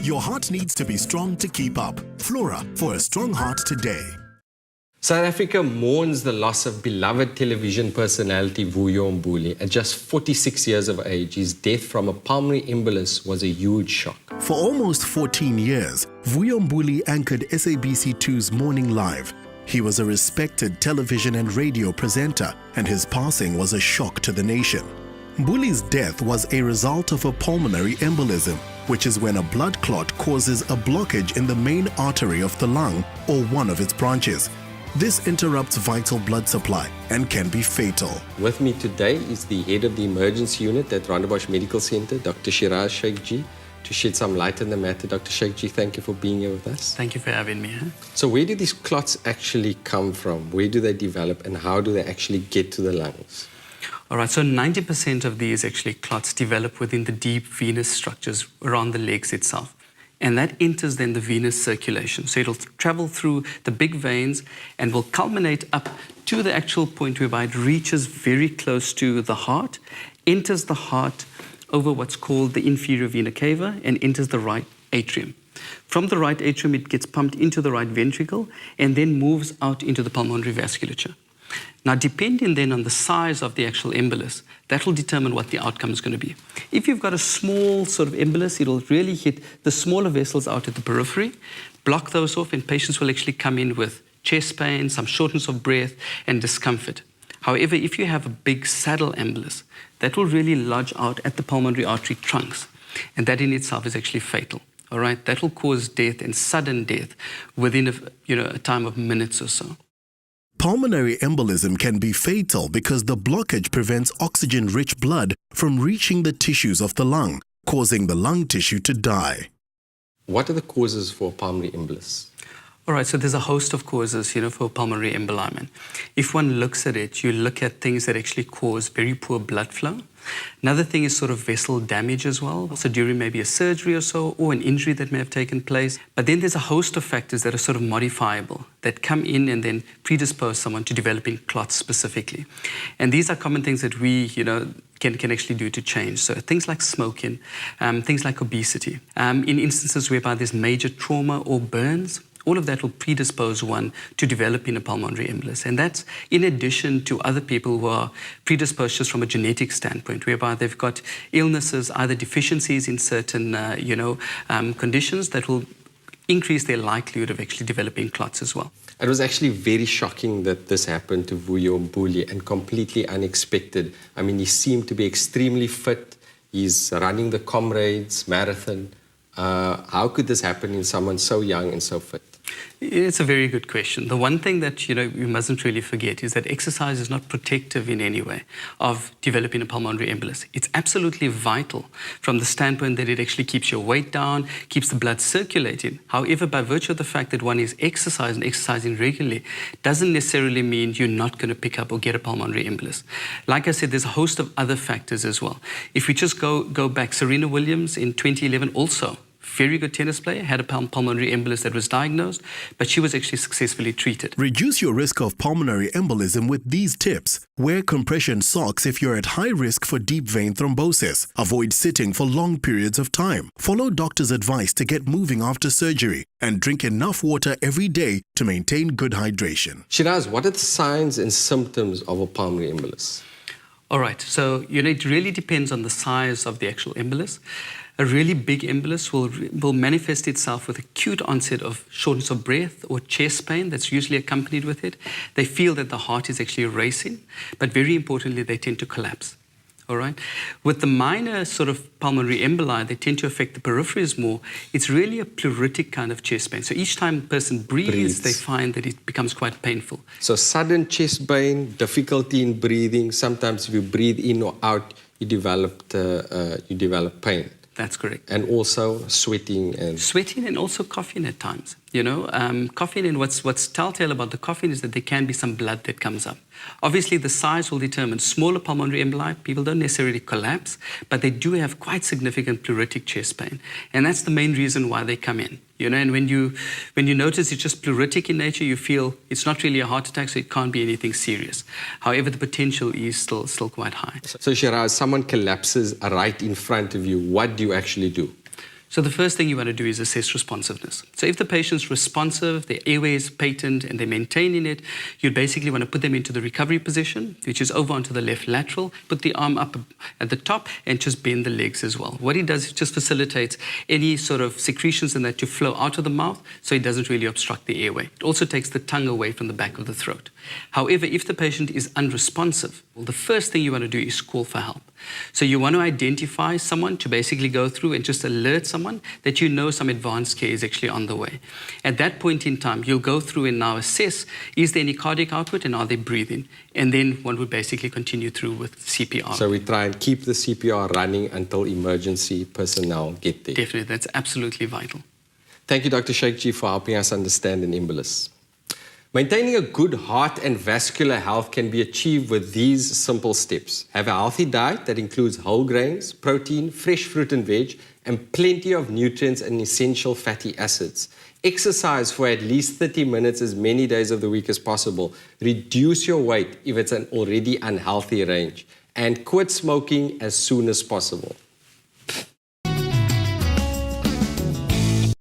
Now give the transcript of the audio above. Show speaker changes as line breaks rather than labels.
Your heart needs to be strong to keep up. Flora, for a strong heart today.
South Africa mourns the loss of beloved television personality Vuyo Mbuli. At just 46 years of age, his death from a pulmonary embolus was a huge shock.
For almost 14 years, Vuyo Mbuli anchored SABC2's Morning Live. He was a respected television and radio presenter, and his passing was a shock to the nation. Mbuli's death was a result of a pulmonary embolism, which is when a blood clot causes a blockage in the main artery of the lung or one of its branches. This interrupts vital blood supply and can be fatal.
With me today is the head of the emergency unit at Rondebosch Medical Center, Dr. Shiraz Sheikh, to shed some light on the matter. Dr. Sheikh, thank you for being here with us.
Thank you for having me.
So where do these clots actually come from? Where do they develop and how do they actually get to the lungs?
All right, so 90% of these actually clots develop within the deep venous structures around the legs itself. And that enters then the venous circulation. So it'll travel through the big veins and will culminate up to the actual point whereby it reaches very close to the heart, enters the heart over what's called the inferior vena cava and enters the right atrium. From the right atrium, it gets pumped into the right ventricle and then moves out into the pulmonary vasculature. Now, depending then on the size of the actual embolus, that will determine what the outcome is going to be. If you've got a small sort of embolus, it'll really hit the smaller vessels out at the periphery, block those off, and patients will actually come in with chest pain, some shortness of breath, and discomfort. However, if you have a big saddle embolus, that will really lodge out at the pulmonary artery trunks, and that in itself is actually fatal. All right, that will cause death and sudden death within a time of minutes or so.
Pulmonary embolism can be fatal because the blockage prevents oxygen-rich blood from reaching the tissues of the lung, causing the lung tissue to die.
What are the causes for pulmonary embolus?
All right, so there's a host of causes, for pulmonary embolism. If one looks at it, you look at things that actually cause very poor blood flow. Another thing is sort of vessel damage as well, so during maybe a surgery or so, or an injury that may have taken place. But then there's a host of factors that are sort of modifiable, that come in and then predispose someone to developing clots specifically. And these are common things that we, can actually do to change. So things like smoking, things like obesity. In instances whereby there's major trauma or burns, all of that will predispose one to developing a pulmonary embolus. And that's in addition to other people who are predisposed just from a genetic standpoint, whereby they've got illnesses, either deficiencies in certain, conditions that will increase their likelihood of actually developing clots as well.
It was actually very shocking that this happened to Vuyo Mbuli and completely unexpected. I mean, he seemed to be extremely fit. He's running the Comrades Marathon. How could this happen in someone so young and so fit?
It's a very good question. The one thing that you mustn't really forget is that exercise is not protective in any way of developing a pulmonary embolus. It's absolutely vital from the standpoint that it actually keeps your weight down, keeps the blood circulating. However, by virtue of the fact that one is exercising regularly, doesn't necessarily mean you're not going to pick up or get a pulmonary embolus. Like I said, there's a host of other factors as well. If we just go back, Serena Williams in 2011 also, very good tennis player, had a pulmonary embolus that was diagnosed, but she was actually successfully treated.
Reduce your risk of pulmonary embolism with these tips. Wear compression socks if you're at high risk for deep vein thrombosis. Avoid sitting for long periods of time. Follow doctor's advice to get moving after surgery. And drink enough water every day to maintain good hydration.
Shiraz, what are the signs and symptoms of a pulmonary embolus?
All right, so it really depends on the size of the actual embolus. A really big embolus will manifest itself with acute onset of shortness of breath or chest pain that's usually accompanied with it. They feel that the heart is actually racing, but very importantly, they tend to collapse. All right. With the minor sort of pulmonary emboli, they tend to affect the peripheries more. It's really a pleuritic kind of chest pain. So each time a person breathes, they find that it becomes quite painful.
So sudden chest pain, difficulty in breathing. Sometimes if you breathe in or out, you develop pain.
That's correct.
And also sweating and
also coughing at times. Coughing, and what's telltale about the coughing is that there can be some blood that comes up. Obviously, the size will determine. Smaller pulmonary emboli, people don't necessarily collapse, but they do have quite significant pleuritic chest pain. And that's the main reason why they come in. And when you notice it's just pleuritic in nature, you feel it's not really a heart attack, so it can't be anything serious. However, the potential is still quite high.
So Shiraz, someone collapses right in front of you. What do you actually do?
So the first thing you want to do is assess responsiveness. So if the patient's responsive, their airway is patent and they're maintaining it, you'd basically want to put them into the recovery position, which is over onto the left lateral, put the arm up at the top and just bend the legs as well. What it does is just facilitates any sort of secretions in that to flow out of the mouth, so it doesn't really obstruct the airway. It also takes the tongue away from the back of the throat. However, if the patient is unresponsive, well, the first thing you want to do is call for help. So you want to identify someone to basically go through and just alert someone that you know some advanced care is actually on the way. At that point in time, you'll go through and now assess, is there any cardiac output and are they breathing? And then one would basically continue through with CPR.
So we try and keep the CPR running until emergency personnel get there.
Definitely, that's absolutely vital.
Thank you, Dr. Sheikh for helping us understand an embolus. Maintaining a good heart and vascular health can be achieved with these simple steps. Have a healthy diet that includes whole grains, protein, fresh fruit and veg, and plenty of nutrients and essential fatty acids. Exercise for at least 30 minutes as many days of the week as possible. Reduce your weight if it's an already unhealthy range. And quit smoking as soon as possible.